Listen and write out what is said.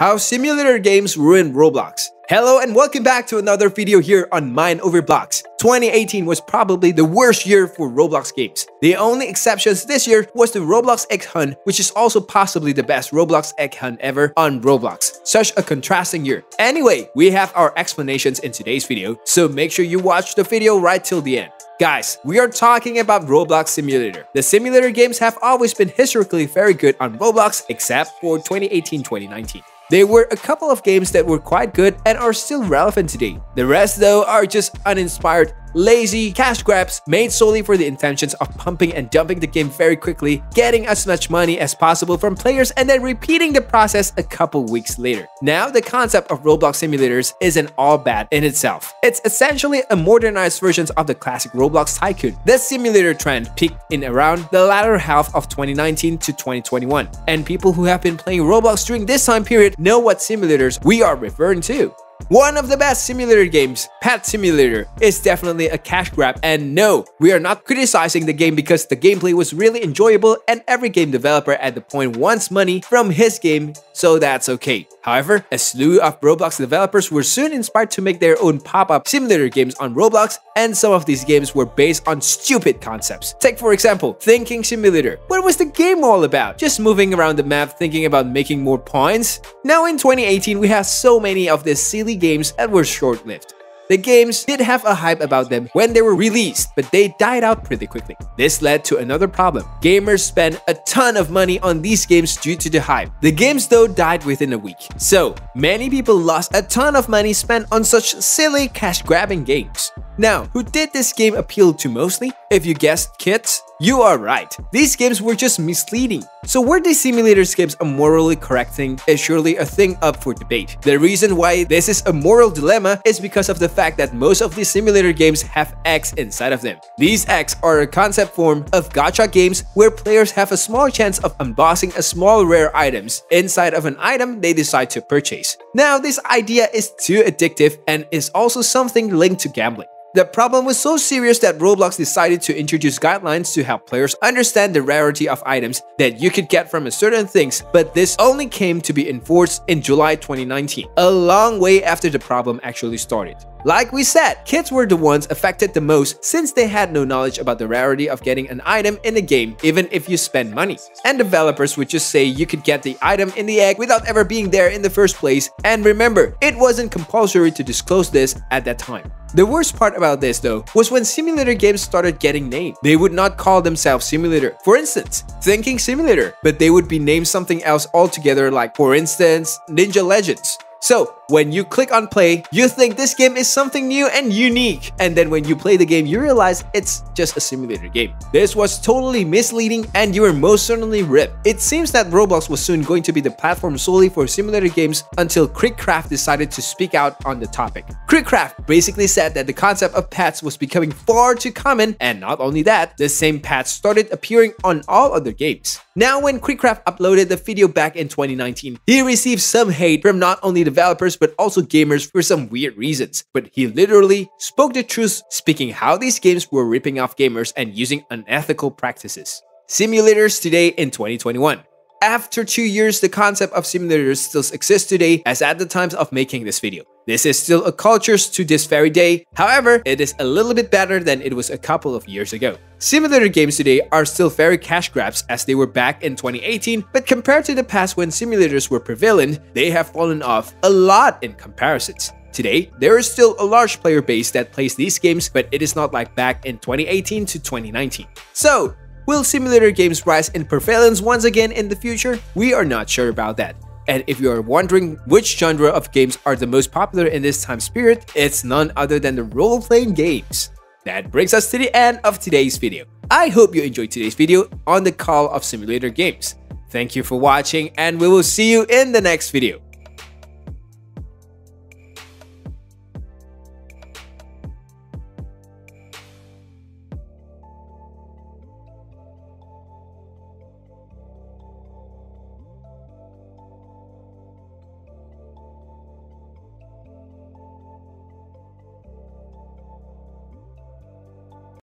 How simulator games ruin Roblox. Hello and welcome back to another video here on Mind Over Blox. 2018 was probably the worst year for Roblox games. The only exceptions this year was the Roblox ItsFunneh, which is also possibly the best Roblox egg hunt ever on Roblox. Such a contrasting year. Anyway, we have our explanations in today's video, so make sure you watch the video right till the end. Guys, we are talking about Roblox Simulator. The simulator games have always been historically very good on Roblox, except for 2018-2019. There were a couple of games that were quite good and are still relevant today. The rest though are just uninspired, lazy cash grabs made solely for the intentions of pumping and dumping the game very quickly, getting as much money as possible from players and then repeating the process a couple weeks later. Now the concept of Roblox Simulators isn't all bad in itself. It's essentially a modernized version of the classic Roblox Tycoon. The simulator trend peaked in around the latter half of 2019 to 2021, and people who have been playing Roblox during this time period know what simulators we are referring to. One of the best simulator games, Pet Simulator, is definitely a cash grab, and no, we are not criticizing the game because the gameplay was really enjoyable and every game developer at the point wants money from his game, so that's okay. However, a slew of Roblox developers were soon inspired to make their own pop-up simulator games on Roblox, and some of these games were based on stupid concepts. Take for example, Thinking Simulator. What was the game all about? Just moving around the map thinking about making more points? Now in 2018, we have so many of these silly games that were short-lived. The games did have a hype about them when they were released, but they died out pretty quickly. This led to another problem. Gamers spent a ton of money on these games due to the hype. The games though died within a week. So, many people lost a ton of money spent on such silly cash-grabbing games. Now, who did this game appeal to mostly? If you guessed kids, you are right. These games were just misleading. So were these simulator games a morally correct thing is surely a thing up for debate. The reason why this is a moral dilemma is because of the fact that most of these simulator games have eggs inside of them. These eggs are a concept form of gacha games where players have a small chance of unboxing a small rare items inside of an item they decide to purchase. Now, this idea is too addictive and is also something linked to gambling. The problem was so serious that Roblox decided to introduce guidelines to help players understand the rarity of items that you could get from certain things, but this only came to be enforced in July 2019, a long way after the problem actually started. Like we said, kids were the ones affected the most since they had no knowledge about the rarity of getting an item in the game even if you spend money. And developers would just say you could get the item in the egg without ever being there in the first place, and remember, it wasn't compulsory to disclose this at that time. The worst part about this though was when simulator games started getting named. They would not call themselves simulator. For instance, Thinking Simulator, but they would be named something else altogether, like for instance, Ninja Legends. So, when you click on play, you think this game is something new and unique, and then when you play the game, you realize it's just a simulator game. This was totally misleading and you were most certainly ripped. It seems that Roblox was soon going to be the platform solely for simulator games until Crickcraft decided to speak out on the topic. Crickcraft basically said that the concept of pets was becoming far too common, and not only that, the same pets started appearing on all other games. Now, when Crickcraft uploaded the video back in 2019, he received some hate from not only developers but also gamers for some weird reasons. But he literally spoke the truth, speaking how these games were ripping off gamers and using unethical practices. Simulators today in 2021. After 2 years, the concept of simulators still exists today as at the time of making this video. This is still a culture to this very day. However, it is a little bit better than it was a couple of years ago. Simulator games today are still very cash grabs as they were back in 2018, but compared to the past when simulators were prevalent, they have fallen off a lot in comparisons. Today, there is still a large player base that plays these games, but it is not like back in 2018 to 2019. So, will simulator games rise in prevalence once again in the future? We are not sure about that. And if you are wondering which genre of games are the most popular in this time period, it's none other than the role-playing games. That brings us to the end of today's video. I hope you enjoyed today's video on the call of simulator games. Thank you for watching, and we will see you in the next video.